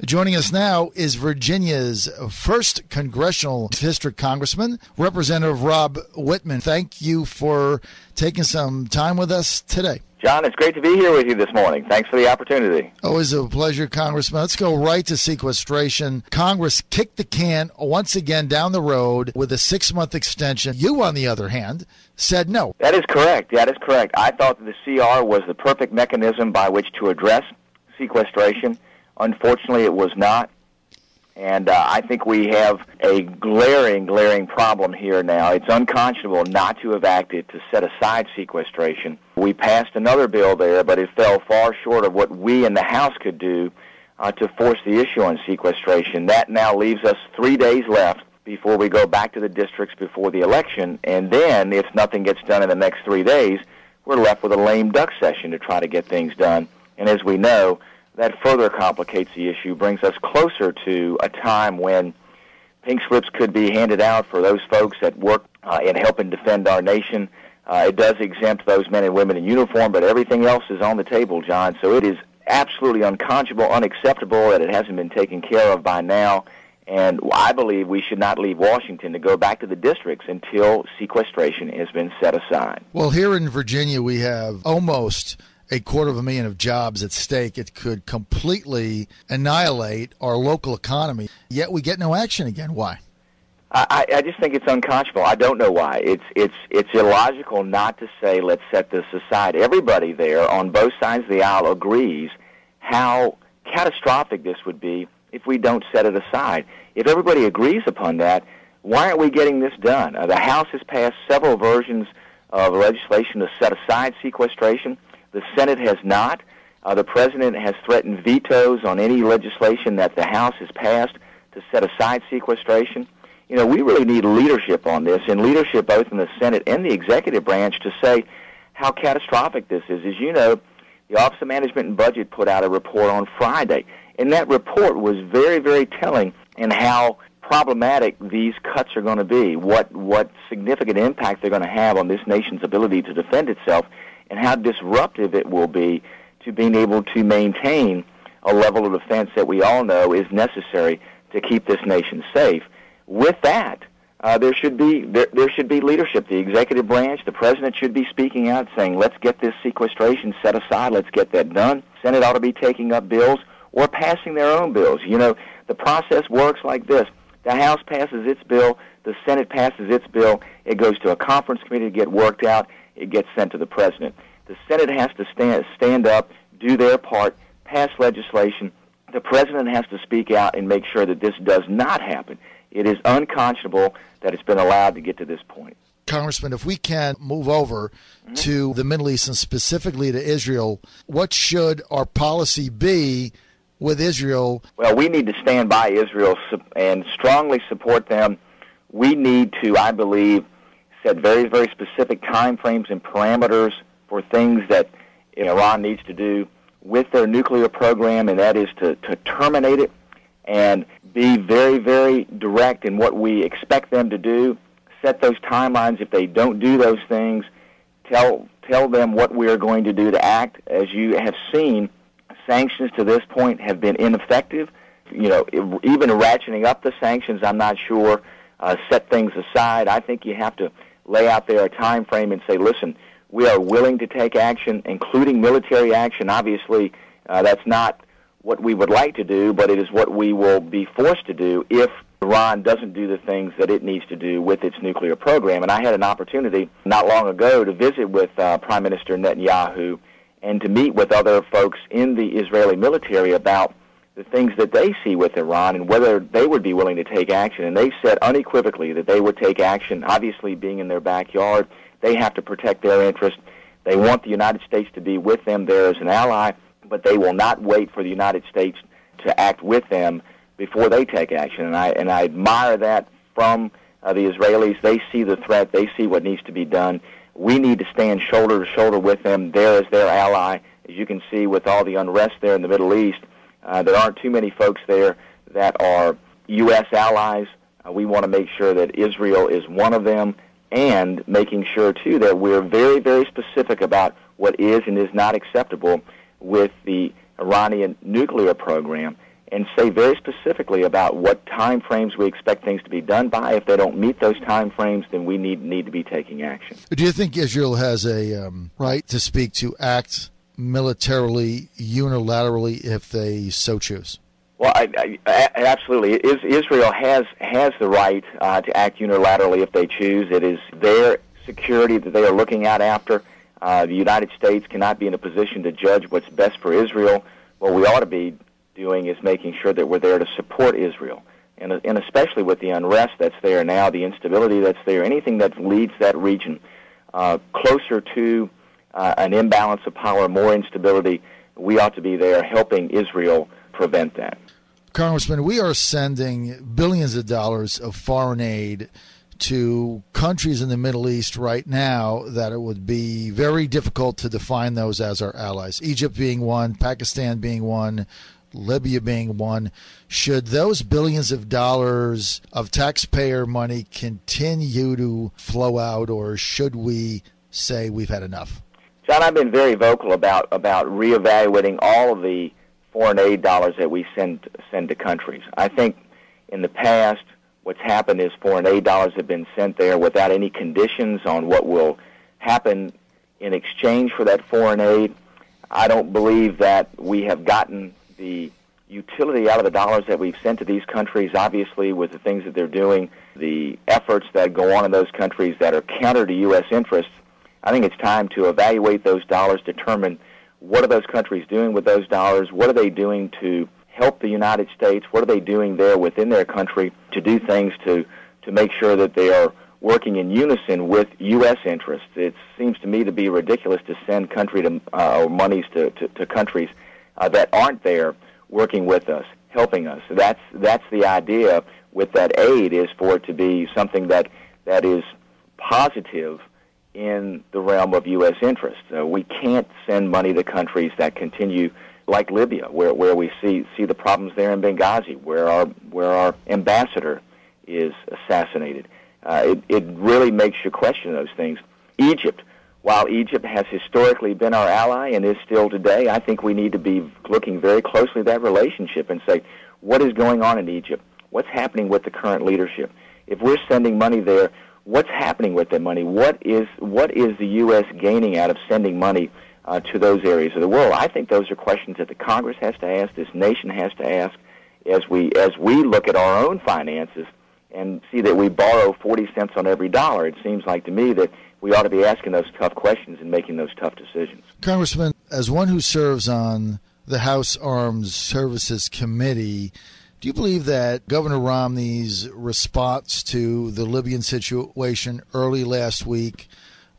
Joining us now is Virginia's first congressional district congressman, Representative Rob Wittman. Thank you for taking some time with us today. John, it's great to be here with you this morning. Thanks for the opportunity. Always a pleasure, Congressman. Let's go right to sequestration. Congress kicked the can once again down the road with a 6-month extension. You, on the other hand, said no. That is correct. I thought that the CR was the perfect mechanism by which to address sequestration. Unfortunately, it was not. And I think we have a glaring problem here now. It's unconscionable not to have acted to set aside sequestration. We passed another bill there, but it fell far short of what we in the House could do to force the issue on sequestration. That now leaves us 3 days left before we go back to the districts before the election. And then, if nothing gets done in the next 3 days, we're left with a lame duck session to try to get things done. And as we know, that further complicates the issue, brings us closer to a time when pink slips could be handed out for those folks that work in helping defend our nation. It does exempt those men and women in uniform, but everything else is on the table, John. So it is absolutely unconscionable, unacceptable that it hasn't been taken care of by now. And I believe we should not leave Washington to go back to the districts until sequestration has been set aside. Well, here in Virginia, we have almost 250,000 of jobs at stake. It could completely annihilate our local economy, yet we get no action again. Why? I just think it's unconscionable. I don't know why. It's illogical not to say, let's set this aside. Everybody there on both sides of the aisle agrees how catastrophic this would be if we don't set it aside. If everybody agrees upon that, why aren't we getting this done? The House has passed several versions of legislation to set aside sequestration. The Senate has not. The President has threatened vetoes on any legislation that the House has passed to set aside sequestration. You know, we really need leadership on this, and leadership both in the Senate and the executive branch to say how catastrophic this is. As you know, the Office of Management and Budget put out a report on Friday, and that report was very, very telling in how problematic these cuts are going to be, what significant impact they're going to have on this nation's ability to defend itself, and how disruptive it will be to being able to maintain a level of defense that we all know is necessary to keep this nation safe. With that, there should be leadership. The executive branch, the President should be speaking out saying, let's get this sequestration set aside, let's get that done. Senate ought to be taking up bills or passing their own bills. You know, the process works like this. The House passes its bill, the Senate passes its bill, it goes to a conference committee to get worked out, it gets sent to the President. The Senate has to stand up, do their part, pass legislation. The President has to speak out and make sure that this does not happen. It is unconscionable that it's been allowed to get to this point. Congressman, if we can move over to the Middle East and specifically to Israel, what should our policy be with Israel? Well, we need to stand by Israel and strongly support them. We need to, I believe, set very, very specific time frames and parameters for things that Iran needs to do with their nuclear program, and that is to terminate it and be very, very direct in what we expect them to do. Set those timelines. If they don't do those things, tell them what we are going to do to act. As you have seen, sanctions to this point have been ineffective. You know, even ratcheting up the sanctions, I'm not sure. Set things aside. I think you have to lay out there a time frame and say, listen, we are willing to take action, including military action. Obviously, that's not what we would like to do, but it is what we will be forced to do if Iran doesn't do the things that it needs to do with its nuclear program. And I had an opportunity not long ago to visit with Prime Minister Netanyahu and to meet with other folks in the Israeli military about the things that they see with Iran and whether they would be willing to take action. And they said unequivocally that they would take action. Obviously, being in their backyard, they have to protect their interest. They want the United States to be with them there as an ally, but they will not wait for the United States to act with them before they take action. And I admire that from the Israelis. They see the threat. They see what needs to be done. We need to stand shoulder to shoulder with them there as their ally. As you can see with all the unrest there in the Middle East, there aren't too many folks there that are U.S. allies. We want to make sure that Israel is one of them, and making sure, too, that we're very, very specific about what is and is not acceptable with the Iranian nuclear program. and say very specifically about what time frames we expect things to be done by. If they don't meet those time frames, then we need to be taking action. Do you think Israel has a right to speak, to act militarily, unilaterally, if they so choose? Well, absolutely. Israel has the right to act unilaterally if they choose. It is their security that they are looking after. The United States cannot be in a position to judge what's best for Israel. What we ought to be doing is making sure that we're there to support Israel, and especially with the unrest that's there now, the instability that's there, anything that leads that region closer to an imbalance of power, more instability, we ought to be there helping Israel prevent that. Congressman, we are sending billions of dollars of foreign aid to countries in the Middle East right now that it would be very difficult to define those as our allies. Egypt being one, Pakistan being one, Libya being one. Should those billions of dollars of taxpayer money continue to flow out, or should we say we've had enough? John, I've been very vocal about reevaluating all of the foreign aid dollars that we send to countries. I think in the past, what's happened is foreign aid dollars have been sent there without any conditions on what will happen in exchange for that foreign aid. I don't believe that we have gotten the utility out of the dollars that we've sent to these countries, obviously, with the things that they're doing, the efforts that go on in those countries that are counter to U.S. interests. I think it's time to evaluate those dollars, determine what are those countries doing with those dollars, what are they doing to help the United States, what are they doing there within their country to do things to make sure that they are working in unison with U.S. interests. It seems to me to be ridiculous to send monies to countries that aren't there working with us, helping us. So that's the idea with that aid, is for it to be something that is positive in the realm of U.S. interests. We can't send money to countries that continue, like Libya, where we see the problems there in Benghazi, where our ambassador is assassinated. It really makes you question those things. Egypt, while Egypt has historically been our ally and is still today, I think we need to be looking very closely at that relationship and say, what is going on in Egypt? What's happening with the current leadership? If we're sending money there, what's happening with that money? What is the U.S. gaining out of sending money to those areas of the world? I think those are questions that the Congress has to ask, this nation has to ask, as we look at our own finances and see that we borrow 40 cents on every dollar. It seems like to me that we ought to be asking those tough questions and making those tough decisions. Congressman, as one who serves on the House Armed Services Committee, do you believe that Governor Romney's response to the Libyan situation early last week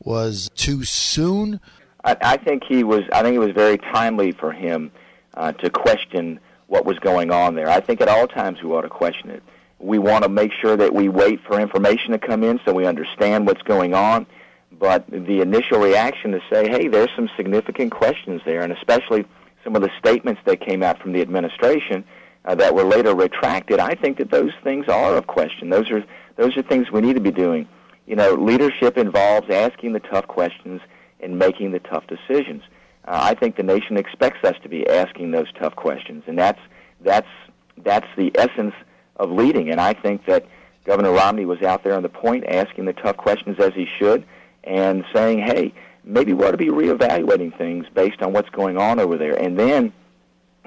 was too soon? I think it was very timely for him to question what was going on there. I think at all times we ought to question it. We want to make sure that we wait for information to come in so we understand what's going on. But the initial reaction to say, hey, there's some significant questions there, and especially some of the statements that came out from the administration that were later retracted, I think that those things are of question. Those are things we need to be doing. You know, leadership involves asking the tough questions and making the tough decisions. I think the nation expects us to be asking those tough questions, and that's the essence of leading. And I think that Governor Romney was out there on the point asking the tough questions as he should, and saying, hey, maybe we ought to be reevaluating things based on what's going on over there. And then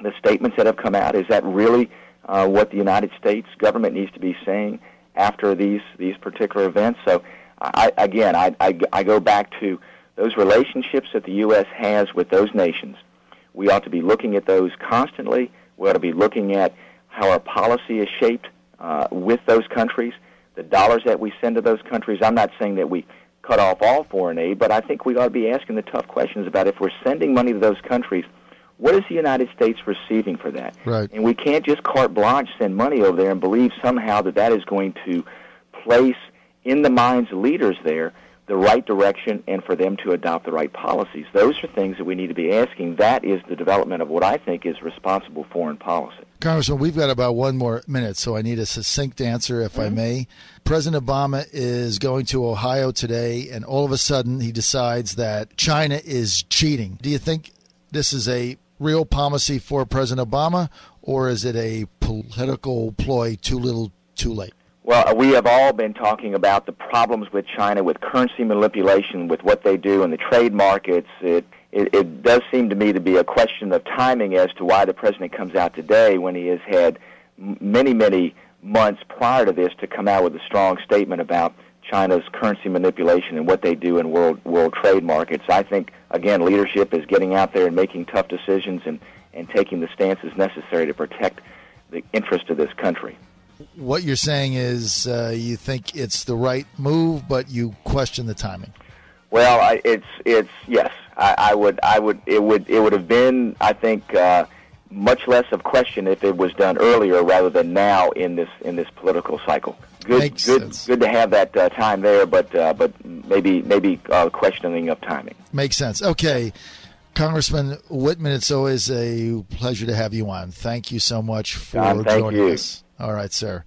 the statements that have come out, is that really what the United States government needs to be saying after these particular events? So, I go back to those relationships that the U.S. has with those nations. We ought to be looking at those constantly. We ought to be looking at how our policy is shaped with those countries, the dollars that we send to those countries. I'm not saying that we cut off all foreign aid, but I think we ought to be asking the tough questions about, if we're sending money to those countries, what is the United States receiving for that? Right. And we can't just carte blanche send money over there and believe somehow that is going to place in the minds of leaders there the right direction and for them to adopt the right policies. Those are things that we need to be asking. That is the development of what I think is responsible foreign policy. Congressman, we've got about one more minute, so I need a succinct answer, if I may. President Obama is going to Ohio today, and all of a sudden he decides that China is cheating. Do you think this is a real policy for President Obama, or is it a political ploy, too little, too late? Well, we have all been talking about the problems with China, with currency manipulation, with what they do in the trade markets. It does seem to me to be a question of timing as to why the president comes out today when he has had many, many months prior to this to come out with a strong statement about China's currency manipulation and what they do in world trade markets. I think, again, leadership is getting out there and making tough decisions and taking the stances necessary to protect the interest of this country. What you're saying is you think it's the right move, but you question the timing. Well, it's yes. It would have been, I think, much less of question if it was done earlier rather than now in this political cycle. Good to have that time there, but maybe questioning of timing. Makes sense. Okay. Congressman Wittman, it's always a pleasure to have you on. Thank you so much for joining us. All right, sir.